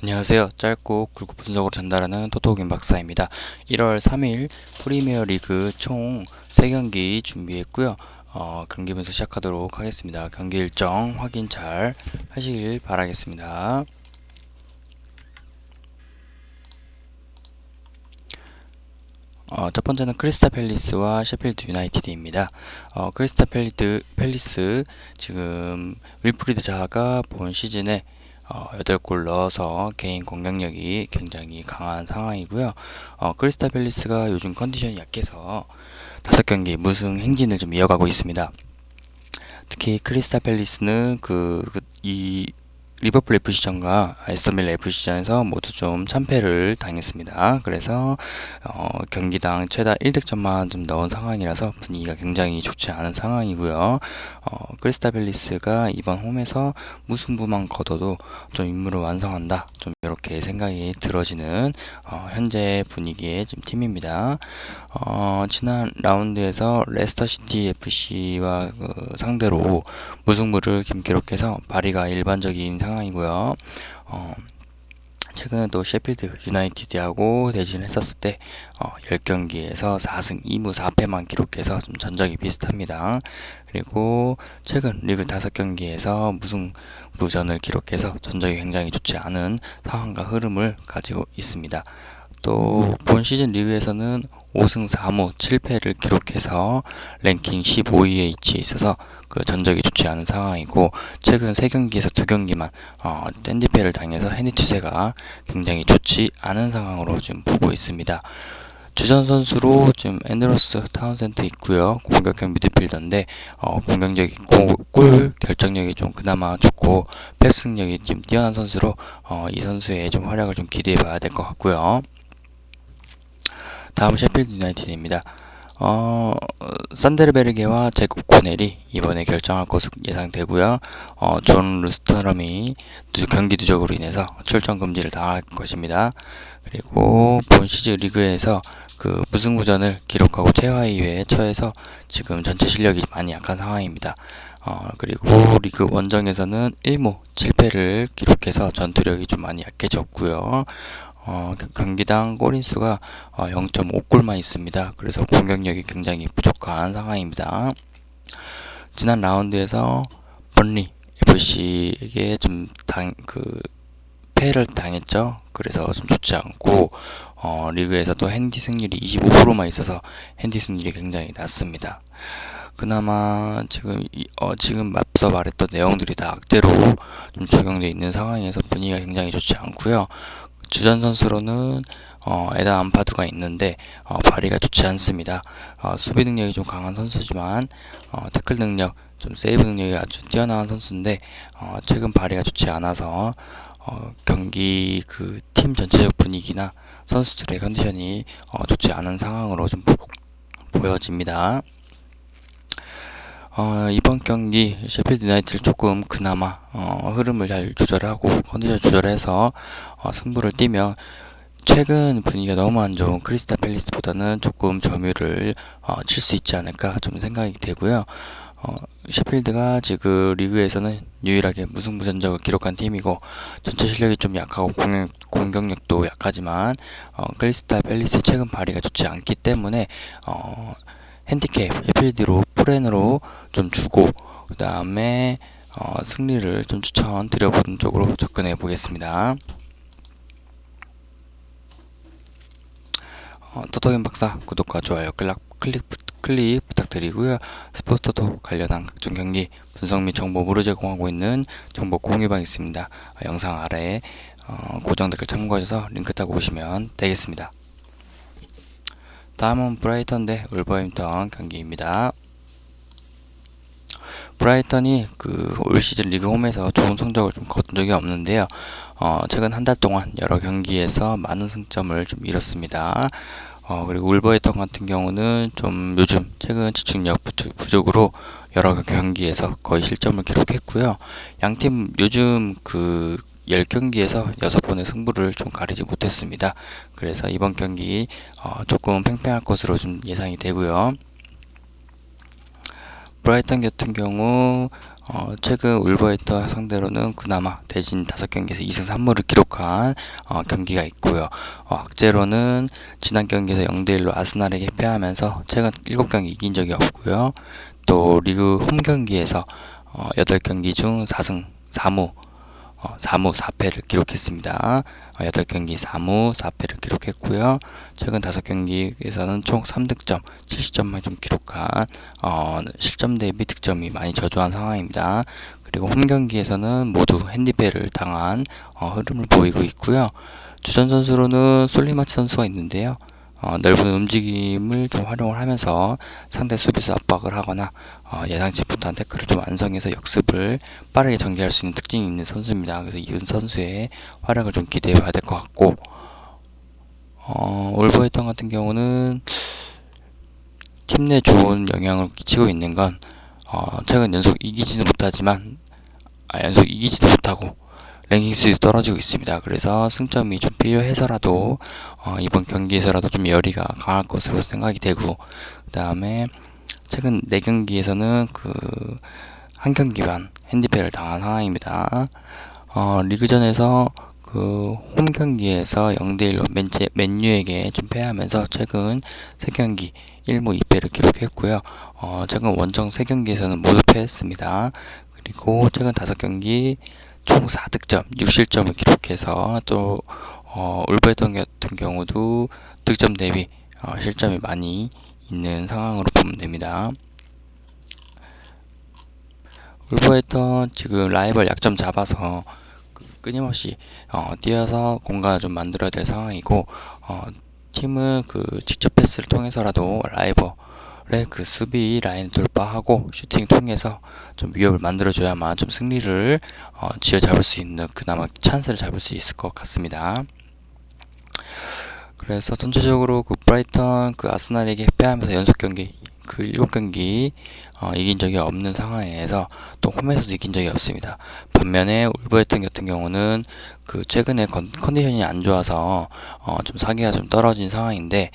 안녕하세요. 짧고 굵고 분석으로 전달하는 토토김 박사입니다. 1월 3일 프리미어 리그 총 3경기 준비했고요. 경기 분석 시작하도록 하겠습니다. 경기 일정 확인 잘 하시길 바라겠습니다. 첫 번째는 크리스탈 팰리스와 셰필드 유나이티드입니다. 크리스탈 팰리스 지금 윌프리드 자하가 본 시즌에 8골 넣어서 개인 공격력이 굉장히 강한 상황이고요. 크리스탈 팰리스가 요즘 컨디션이 약해서 5경기 무승 행진을 좀 이어가고 있습니다. 특히 크리스탈 팰리스는 이 리버풀 FC전과 에스턴 빌라 FC전에서 모두 좀 참패를 당했습니다. 그래서 경기당 최다 1득점만 좀 넣은 상황이라서 분위기가 굉장히 좋지 않은 상황이고요. 크리스탈 팰리스가 이번 홈에서 무승부만 거둬도 좀 임무를 완성한다. 좀 이렇게 생각이 들어지는 현재 분위기의 지금 팀입니다. 지난 라운드에서 레스터시티 FC와 상대로 무승부를 기록해서 발휘가 일반적인 상황이고요. 최근에 또 셰필드 유나이티드하고 대진했었을 때 10경기에서 4승 2무 4패만 기록해서 좀 전적이 비슷합니다. 그리고 최근 리그 5경기에서 무승부전을 기록해서 전적이 굉장히 좋지 않은 상황과 흐름을 가지고 있습니다. 또 본 시즌 리그에서는 5승 4무 7패를 기록해서 랭킹 15위에 위치해 있어서 전적이 좋지 않은 상황이고, 최근 3경기에서 2경기만 샌디패를 당해서 해니 추세가 굉장히 좋지 않은 상황으로 지금 보고 있습니다. 주전 선수로 지금 앤드로스 타운센트 있고요. 공격형 미드필더인데 공격적인 골 결정력이 좀 그나마 좋고 패스능력이 좀 뛰어난 선수로 이 선수의 좀 활약을 좀 기대해 봐야 될 것 같고요. 다음 셰필드 유나이티드입니다. 산데르베르게와 제코 코넬이 이번에 결정할 것으로 예상되고요. 존 루스터럼이 경기 누적으로 인해서 출전 금지를 당할 것입니다. 그리고 본 시즌 리그에서 무승부전을 기록하고 최하위에 처해서 지금 전체 실력이 많이 약한 상황입니다. 그리고 리그 원정에서는 1무 7패를 기록해서 전투력이 좀 많이 약해졌고요. 경기당 골인수가 0.5골만 있습니다. 그래서 공격력이 굉장히 부족한 상황입니다. 지난 라운드에서 번리 FC에게 좀 패를 당했죠. 그래서 좀 좋지 않고 리그에서도 핸디 승률이 25%만 있어서 핸디 승률이 굉장히 낮습니다. 그나마 지금 앞서 말했던 내용들이 다 악재로 좀 적용되어 있는 상황에서 분위기가 굉장히 좋지 않고요. 주전 선수로는 에단 암파두가 있는데 발휘가 좋지 않습니다. 수비 능력이 좀 강한 선수지만 태클 능력, 좀 세이브 능력이 아주 뛰어난 선수인데 최근 발휘가 좋지 않아서 경기 팀 전체적 분위기나 선수들의 컨디션이 좋지 않은 상황으로 좀 보여집니다. 이번 경기 셰필드 유나이티드를 조금 그나마 흐름을 잘 조절하고 컨디션 조절해서 승부를 띄면 최근 분위기가 너무 안 좋은 크리스탈 팰리스보다는 조금 점유를 칠 수 있지 않을까 좀 생각이 되고요. 셰필드가 지금 리그에서는 유일하게 무승부 전적을 기록한 팀이고 전체 실력이 좀 약하고 공격력도 약하지만 크리스탈 팰리스의 최근 발휘가 좋지 않기 때문에 핸디캡 셰필드로 프렌으로 좀 주고 그 다음에 승리를 좀 추천 드려보는 쪽으로 접근해 보겠습니다. 토토김 박사 구독과 좋아요 클릭 부탁드리고요. 스포츠토토 관련한 각종 경기 분석 및 정보를 제공하고 있는 정보 공유방 있습니다. 영상 아래에 고정 댓글 참고하셔서 링크 타고 오시면 되겠습니다. 다음은 브라이턴 대 울버햄턴 경기입니다. 브라이턴이 올 시즌 리그 홈에서 좋은 성적을 좀 거둔 적이 없는데요. 최근 한 달 동안 여러 경기에서 많은 승점을 좀 잃었습니다. 그리고 울버햄턴 같은 경우는 좀 요즘 최근 집중력 부족으로 여러 경기에서 거의 실점을 기록했고요. 양팀 요즘 10경기에서 6번의 승부를 좀 가리지 못했습니다. 그래서 이번 경기 조금 팽팽할 것으로 좀 예상이 되고요. 브라이턴 같은 경우 최근 울버햄튼 상대로는 그나마 대진 5경기에서 2승 3무를 기록한 경기가 있고요. 악재로는 지난 경기에서 0대1로 아스날에게 패하면서 최근 7경기 이긴 적이 없고요. 또 리그 홈 경기에서 8경기 중 4승 4무 4무 4패를 기록했습니다. 8경기 4무 4패를 기록했고요. 최근 5경기에서는 총 3득점, 7실점만 좀 기록한 실점 대비 득점이 많이 저조한 상황입니다. 그리고 홈 경기에서는 모두 핸디패를 당한 흐름을 보이고 있고요. 주전 선수로는 솔리마치 선수가 있는데요. 넓은 움직임을 좀 활용을 하면서 상대 수비수 압박을 하거나 예상치 못한 태클을 좀 완성해서 역습을 빠르게 전개할 수 있는 특징이 있는 선수입니다. 그래서 이 선수의 활약을 좀 기대해 봐야 될 것 같고, 올버햄튼 같은 경우는 팀 내 좋은 영향을 끼치고 있는 건 최근 연속 이기지도 못하고 랭킹 수도 떨어지고 있습니다. 그래서 승점이 좀 필요해서라도 이번 경기에서라도 좀 열의가 강할 것으로 생각이 되고, 그 다음에 최근 4경기에서는 한 경기만 핸디패를 당한 상황입니다. 리그전에서 홈 경기에서 0대1로 맨유에게 좀 패하면서 최근 3경기 1무 2패를 기록했고요. 최근 원정 3경기에서는 모두 패했습니다. 그리고 최근 5경기 총 4득점, 6실점을 기록해서 또 울버햄튼 같은 경우도 득점 대비 실점이 많이 있는 상황으로 보면 됩니다. 울버햄튼 지금 라이벌 약점 잡아서 끊임없이 뛰어서 공간을 좀 만들어야 될 상황이고, 팀은 직접 패스를 통해서라도 라이벌의 수비 라인 돌파하고 슈팅 통해서 좀 위협을 만들어줘야만 좀 승리를 쥐어잡을 수 있는, 그나마 찬스를 잡을 수 있을 것 같습니다. 그래서 전체적으로 브라이턴 아스날에게 패하면서 연속 경기 7경기 이긴 적이 없는 상황에서 또 홈에서도 이긴 적이 없습니다. 반면에 울버햄튼 같은 경우는 최근에 컨디션이 안 좋아서 좀 사기가 좀 떨어진 상황인데,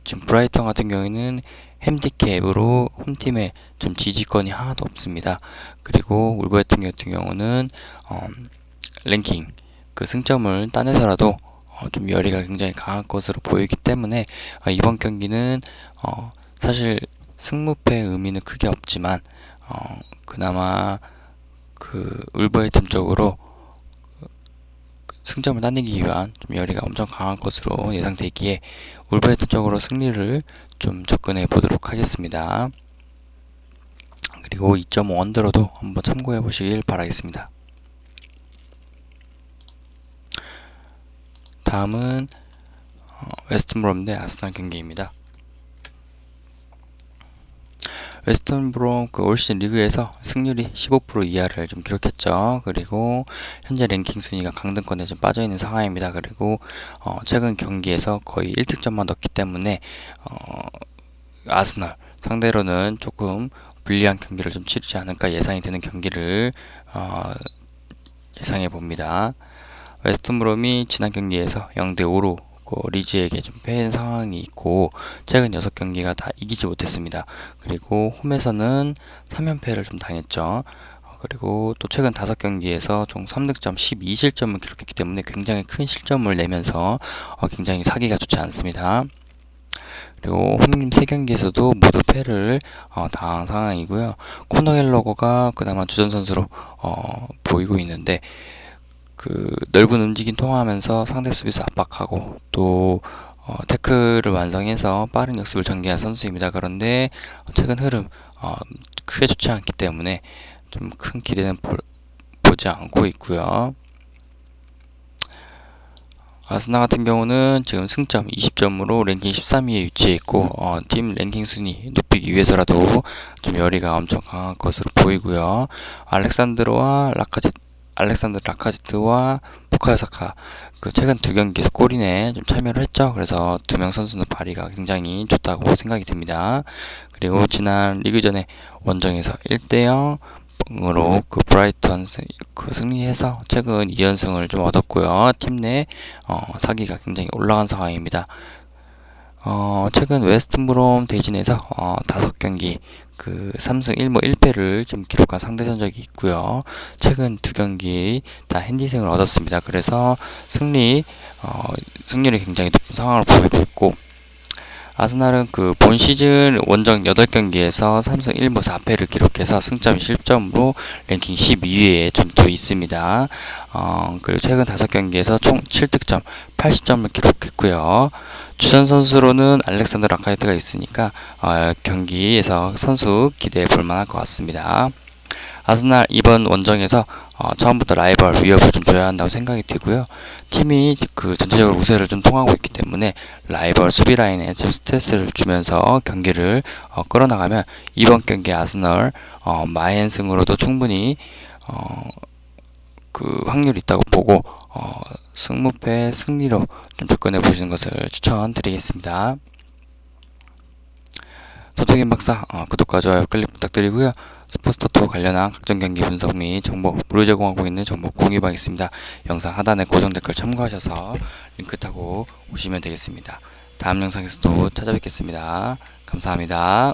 지금 브라이턴 같은 경우에는 핸디캡으로 홈팀에 좀 지지권이 하나도 없습니다. 그리고 울버햄튼 같은 경우는 랭킹 승점을 따내서라도 좀 열의가 굉장히 강할 것으로 보이기 때문에 이번 경기는 사실 승무패의 의미는 크게 없지만 그나마 울버햄튼 쪽으로 승점을 따내기 위한 좀 열의가 엄청 강할 것으로 예상되기에 울버햄튼 쪽으로 승리를 좀 접근해 보도록 하겠습니다. 그리고 2.5 언더로도 한번 참고해 보시길 바라겠습니다. 다음은 웨스트브롬 대 아스날 경기입니다. 웨스트브롬 올 시즌 리그에서 승률이 15% 이하를 좀 기록했죠. 그리고 현재 랭킹 순위가 강등권에 좀 빠져 있는 상황입니다. 그리고 최근 경기에서 거의 1득점만 넣기 때문에 아스날 상대로는 조금 불리한 경기를 좀 치르지 않을까 예상이 되는 경기를 예상해 봅니다. 웨스트브롬이 지난 경기에서 0대5로 리즈에게 좀 패한 상황이 있고, 최근 6경기가 다 이기지 못했습니다. 그리고 홈에서는 3연패를 좀 당했죠. 그리고 또 최근 5경기에서 총 3득점 12실점을 기록했기 때문에 굉장히 큰 실점을 내면서 굉장히 사기가 좋지 않습니다. 그리고 홈팀 3경기에서도 모두 패를 당한 상황이고요. 코너 갤러거가 그나마 주전 선수로 보이고 있는데, 넓은 움직임 통하면서 상대 수비수 압박하고 또 태클을 완성해서 빠른 역습을 전개한 선수입니다. 그런데 최근 흐름 크게 좋지 않기 때문에 좀 큰 기대는 보지 않고 있고요. 아스날 같은 경우는 지금 승점 20점으로 랭킹 13위에 위치해 있고, 팀 랭킹 순위 높이기 위해서라도 좀 열의가 엄청 강할 것으로 보이고요. 알렉산드 라카제트와 부카요 사카 최근 2경기에서 골인에 좀 참여를 했죠. 그래서 2명 선수는 발휘가 굉장히 좋다고 생각이 됩니다. 그리고 지난 리그전에 원정에서 1대0으로 브라이턴 승리해서 최근 2연승을 좀 얻었고요. 팀 내 사기가 굉장히 올라간 상황입니다. 최근 웨스트브롬 대진에서 5경기 그 3승 1무 1패를 좀 기록한 상대 전적이 있고요. 최근 2경기 다 핸디승을 얻었습니다. 그래서 승률이 굉장히 높은 상황을 보이고 있고, 아스날은 그 본 시즌 원정 8경기에서 3승 1무 4패를 기록해서 승점 10점으로 랭킹 12위에 좀 더 있습니다. 그리고 최근 5경기에서 총 7득점, 80점을 기록했고요. 주전 선수로는 알렉산더 라카이트가 있으니까 경기에서 선수 기대해 볼 만할 것 같습니다. 아스날 이번 원정에서 처음부터 라이벌 위협을 좀 줘야 한다고 생각이 들고요. 팀이 그 전체적으로 우세를 좀 통하고 있기 때문에 라이벌 수비 라인에 좀 스트레스를 주면서 경기를 끌어나가면 이번 경기 아스널 마이앤승으로도 충분히 그 확률이 있다고 보고 승무패 승리로 좀 접근해 보시는 것을 추천드리겠습니다. 도토김 박사 구독과 좋아요 클릭 부탁드리고요. 스포츠토토 관련한 각종 경기 분석 및 정보 무료 제공하고 있는 정보 공유방 있습니다. 영상 하단에 고정 댓글 참고하셔서 링크 타고 오시면 되겠습니다. 다음 영상에서도 찾아뵙겠습니다. 감사합니다.